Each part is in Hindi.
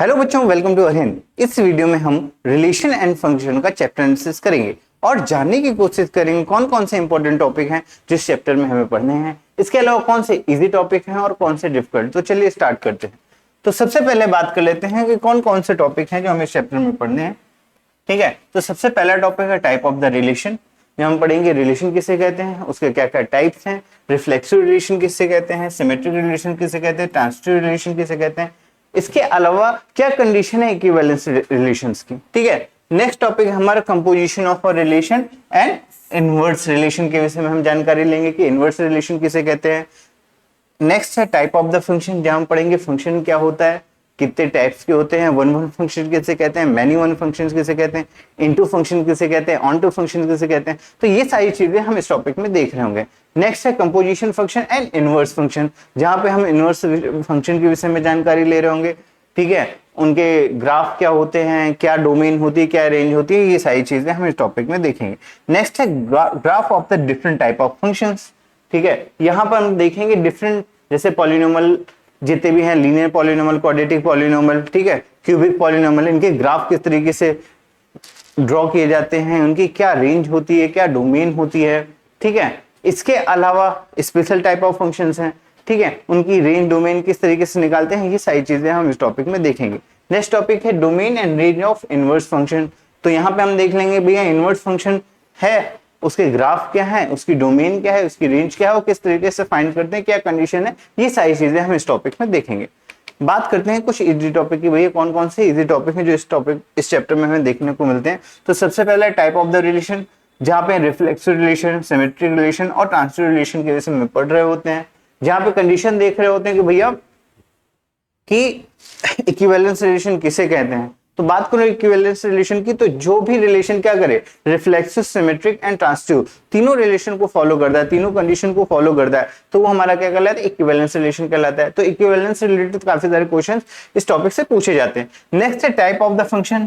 हेलो बच्चों, वेलकम टू अगेन। इस वीडियो में हम रिलेशन एंड फंक्शन का चैप्टर एनालिसिस करेंगे और जानने की कोशिश करेंगे कौन कौन से इंपॉर्टेंट टॉपिक हैं जो इस चैप्टर में हमें पढ़ने हैं। इसके अलावा कौन से इजी टॉपिक हैं और कौन से डिफिकल्ट। तो चलिए स्टार्ट करते हैं। तो सबसे पहले बात कर लेते हैं कि कौन कौन से टॉपिक हैं जो हमें इस चैप्टर में पढ़ने हैं। ठीक है, तो सबसे पहला टॉपिक है टाइप ऑफ द रिलेशन। जो हम पढ़ेंगे रिलेशन किसे कहते हैं, उसके क्या क्या टाइप्स हैं, रिफ्लेक्सिव रिलेशन किसे कहते हैं, सिमेट्रिक रिलेशन किसे कहते हैं, ट्रांजिटिव रिलेशन किसे कहते हैं। इसके अलावा क्या कंडीशन है इक्विवेलेंस रिलेशंस की। ठीक है, नेक्स्ट टॉपिक हमारा composition of a relation and inverse relation के विषय में हम जानकारी लेंगे कि इनवर्स रिलेशन किसे कहते हैं। नेक्स्ट है टाइप ऑफ द फंक्शन, जहां हम पढ़ेंगे फंक्शन क्या होता है, कितने टाइप्स के होते हैं, वन वन फंक्शन किसे कहते हैं, मैनी वन फंक्शन किसे कहते हैं, इनटू फंक्शन किसे कहते हैं, ऑन टू फंक्शन किसे कहते हैं। तो ये सारी चीजें हम इस टॉपिक में देख रहे होंगे। नेक्स्ट है composition function and inverse function, जहां पे हम इनवर्स फंक्शन के विषय में जानकारी ले रहे होंगे। ठीक है, उनके ग्राफ क्या होते हैं, क्या डोमेन होती है, क्या रेंज होती है, ये सारी चीजें हम इस टॉपिक में देखेंगे। नेक्स्ट है graph of the different type of functions. ठीक है, यहाँ पर हम देखेंगे डिफरेंट, जैसे पॉलिनोमियल जितने भी हैं, लीनियर पॉलिनोमियल, क्वाड्रेटिक पॉलिनोमियल, ठीक है, क्यूबिक पॉलिनोमियल, इनके ग्राफ किस तरीके से ड्रॉ किए जाते हैं, उनकी क्या रेंज होती है, क्या डोमेन होती है। ठीक है, इसके अलावा स्पेशल टाइप ऑफ फंक्शंस हैं। ठीक है, उनकी रेंज डोमेन किस तरीके से निकालते हैं, ये सारी चीजें हम इस टॉपिक में देखेंगे। नेक्स्ट टॉपिक है domain and range of inverse function. तो यहाँ पे हम देख लेंगे भैया इनवर्स फंक्शन है, उसके ग्राफ क्या है, उसकी डोमेन क्या है, उसकी रेंज क्या है, वो किस तरीके से फाइंड करते हैं, क्या कंडीशन है, ये सारी चीजें हम इस टॉपिक में देखेंगे। बात करते हैं कुछ इजी टॉपिक की। भैया कौन कौन से इजी टॉपिक हैं जो इस चैप्टर में हमें देखने को मिलते हैं। तो सबसे पहला टाइप ऑफ द रिलेशन, जहां पे रिफ्लेक्सिव रिलेशन, सिमेट्रिक रिलेशन और ट्रांजिटिव रिलेशन के विषय में पढ़ रहे होते हैं, जहां पे कंडीशन देख रहे होते हैं कि भैया कि इक्विवेलेंस रिलेशन किसे कहते हैं। तो बात करो इक्विवेलेंस रिलेशन की, तो जो भी रिलेशन क्या करे, रिफ्लेक्सिव, सिमेट्रिक एंड ट्रांजिटिव, तीनों रिलेशन को फॉलो करता है, तीनों कंडीशन को फॉलो करता है, तो वो हमारा क्या कहलाता है, इक्विवेलेंस रिलेशन कहलाता है। तो इक्विवेलेंस से रिलेटेड काफी सारे क्वेश्चंस इस टॉपिक से पूछे जाते हैं। नेक्स्ट है टाइप ऑफ द फंक्शन।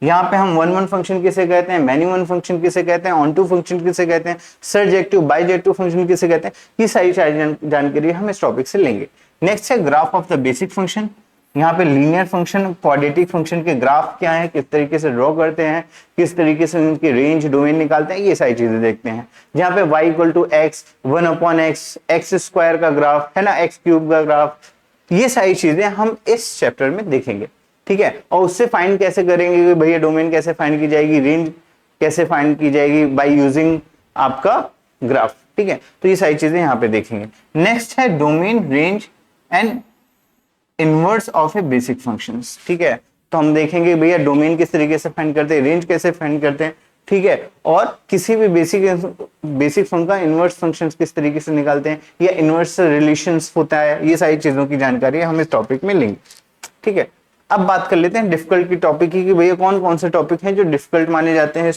यहाँ पे हम वन वन फंक्शन किसे कहते हैं, मैनी वन फंक्शन किसे कहते हैं, ऑन टू फंक्शन किसे कहते हैं, सर्जेक्टिव, बाइजेक्टिव फंक्शन किसे कहते हैं, ये सारी जानकारी हम इस टॉपिक से लेंगे। नेक्स्ट है graph of the basic function. यहाँ पे लीनियर फंक्शन, क्वाड्रेटिक फंक्शन के ग्राफ क्या है, किस तरीके से ड्रॉ करते हैं, किस तरीके से उनकी रेंज डोमेन निकालते हैं, ये सारी चीजें देखते हैं। जहाँ पे y equal to x, 1/x, x square का ग्राफ है ना, एक्स क्यूब का ग्राफ, ये सारी चीजें हम इस चैप्टर में देखेंगे। ठीक है, और उससे फाइंड कैसे करेंगे कि भैया डोमेन कैसे फाइंड की जाएगी, रेंज कैसे फाइंड की जाएगी, बाय यूजिंग आपका ग्राफ। ठीक है, तो ये सारी चीजें यहाँ पे देखेंगे। नेक्स्ट है domain, range and inverse of A basic functions. ठीक है, तो हम देखेंगे भैया डोमेन किस तरीके से फाइंड करते हैं, रेंज कैसे फाइंड करते हैं। ठीक है, और किसी भी बेसिक फंक्शन का इनवर्स फंक्शंस किस तरीके से निकालते हैं, या इनवर्स रिलेशंस होता है, ये सारी चीजों की जानकारी हम इस टॉपिक में लेंगे। ठीक है, अब बात कर लेते हैं डिफिकल्ट की टॉपिक की, कि भैया कौन कौन से टॉपिक हैं जो डिफिकल्ट माने जाते हैं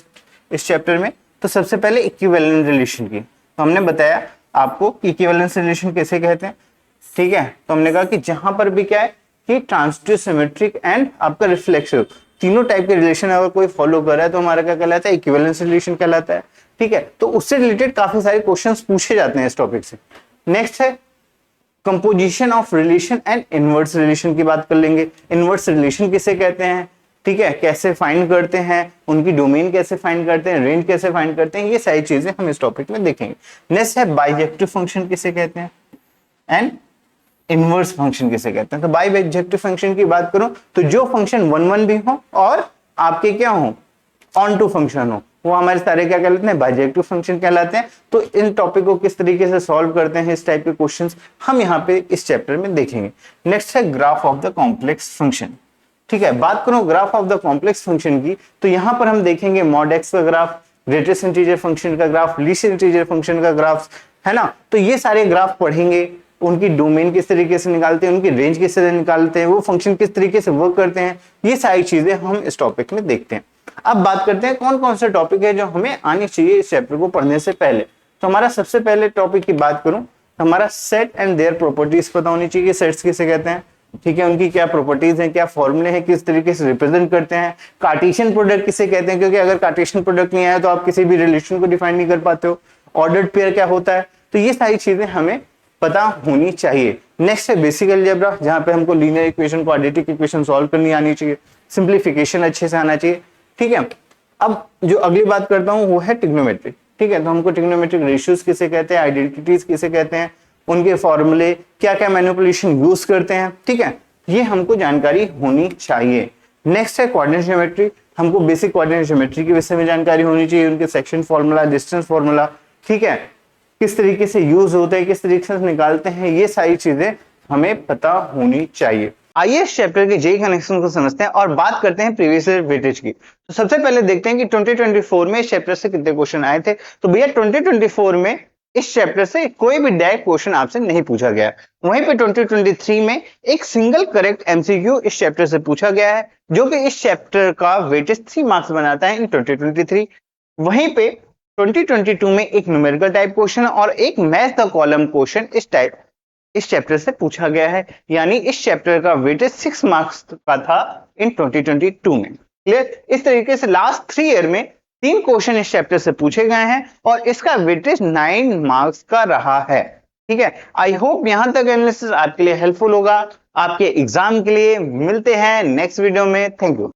इस चैप्टर में। तो सबसे पहले इक्विवेलेंस रिलेशन की, तो हमने बताया आपको कि इक्विवेलेंस रिलेशन कैसे कहते हैं। ठीक है, तो हमने कहा कि जहां पर भी क्या है कि ट्रांजिटिव, सिमेट्रिक एंड आपका रिफ्लेक्सिव, तीनों टाइप के रिलेशन अगर कोई फॉलो कर रहा है तो हमारा क्या कहलाता है, इक्विवेलेंस रिलेशन कहलाता है। ठीक है, तो उससे रिलेटेड काफी सारे क्वेश्चंस पूछे जाते हैं इस टॉपिक से। नेक्स्ट है composition of relation and inverse relation की बात कर लेंगे। इनवर्स रिलेशन किसे कहते हैं, ठीक है, कैसे फाइंड करते हैं, उनकी डोमेन कैसे फाइंड करते हैं, रेंज कैसे फाइंड करते हैं, ये सारी चीजें हम इस टॉपिक में देखेंगे। नेक्स्ट है बाइजेक्टिव फंक्शन किसे कहते हैं एंड इनवर्स फंक्शन किसे कहते हैं। तो बाइजेक्टिव फंक्शन की बात करूं तो जो फंक्शन वन वन भी हो और आपके क्या हो, ऑन टू फंक्शन हो, वो हमारे सारे क्या कहलाते हैं, बाइजेक्टिव फंक्शन कहलाते हैं। तो इन टॉपिक को किस तरीके से सॉल्व करते हैं, इस टाइप के क्वेश्चंस हम यहाँ पे इस चैप्टर में देखेंगे। नेक्स्ट है graph of the complex function. ठीक है, बात करूं graph of the complex function की, तो यहाँ पर हम देखेंगे मॉड एक्स का ग्राफ, ग्रेटेस्ट इंटीजर फंक्शन का ग्राफ, लीस्ट इंटीजर फंक्शन का ग्राफ, है ना। तो ये सारे ग्राफ पढ़ेंगे, उनकी डोमेन किस तरीके से निकालते हैं, उनकी रेंज किस तरह निकालते हैं, वो फंक्शन किस तरीके से वर्क करते हैं, ये सारी चीजें हम इस टॉपिक में देखते हैं। अब बात करते हैं कौन कौन से टॉपिक है जो हमें आनी चाहिए इस चैप्टर को पढ़ने से पहले। तो हमारा सबसे पहले टॉपिक की बात करूं तो हमारा सेट एंड देयर प्रॉपर्टीज पता होनी चाहिए। सेट्स किसे कहते हैं, ठीक है, उनकी क्या प्रॉपर्टीज हैं, क्या फॉर्मूले हैं, किस तरीके से रिप्रेजेंट करते हैं। कार्टेशियन प्रोडक्ट किसे कहते हैं, क्योंकि अगर कार्टेशियन प्रोडक्ट नहीं आया तो आप किसी भी रिलेशन को डिफाइन नहीं कर पाते हो। ऑर्डर्ड पेयर क्या होता है, तो ये सारी चीजें हमें पता होनी चाहिए। नेक्स्ट है बेसिक अलजेब्रा, जहाँ पे हमको linear equation, quadratic equation solve करनी आनी चाहिए, सिंप्लीफिकेशन अच्छे से आना चाहिए। ठीक है, अब जो अगली बात करता हूँ वो है ट्रिग्नोमेट्री। ठीक है, तो हमको ट्रिग्नोमेट्रिक रेशियोज किसे कहते हैं, आइडेंटिटीज किसे कहते हैं, उनके फॉर्मूले, क्या क्या मैनिपुलेशन यूज करते हैं। ठीक है, ये हमको जानकारी होनी चाहिए। नेक्स्ट है कोऑर्डिनेट ज्योमेट्री, हमको बेसिक कोऑर्डिनेट ज्योमेट्री के विषय में जानकारी होनी चाहिए, उनके सेक्शन फॉर्मूला, डिस्टेंस फॉर्मूला, ठीक है, किस तरीके से यूज होता है, किस तरीके से निकालते हैं, ये सारी चीजें हमें पता होनी चाहिए। आइए इस चैप्टर के जेई कनेक्शन को समझते हैं और बात करते हैं प्रीवियस ईयर वेटेज की। तो सबसे पहले देखते हैं कि 2024 में इस चैप्टर से कितने क्वेश्चन आए थे। तो भैया 2024 में इस चैप्टर से कोई भी डायरेक्ट क्वेश्चन आपसे नहीं पूछा गया। वहीं पे 2023 में एक सिंगल करेक्ट एमसीक्यू इस चैप्टर से पूछा गया है, जो कि इस चैप्टर का वेटेज 3 मार्क्स बनाता है इन 2023। वहीं पे 2022 में एक न्यूमेरिकल टाइप क्वेश्चन और एक मैच द कॉलम क्वेश्चन इस चैप्टर से पूछा गया है, यानी इस चैप्टर का वेटेज 6 मार्क्स का था इन 2022 में। क्लियर? इस तरीके से लास्ट 3 ईयर में 3 क्वेश्चन इस चैप्टर से पूछे गए हैं और इसका वेटेज 9 मार्क्स का रहा है। ठीक है, आई होप यहां तक एनालिसिस आपके लिए हेल्पफुल होगा आपके एग्जाम के लिए। मिलते हैं नेक्स्ट वीडियो में। Thank you.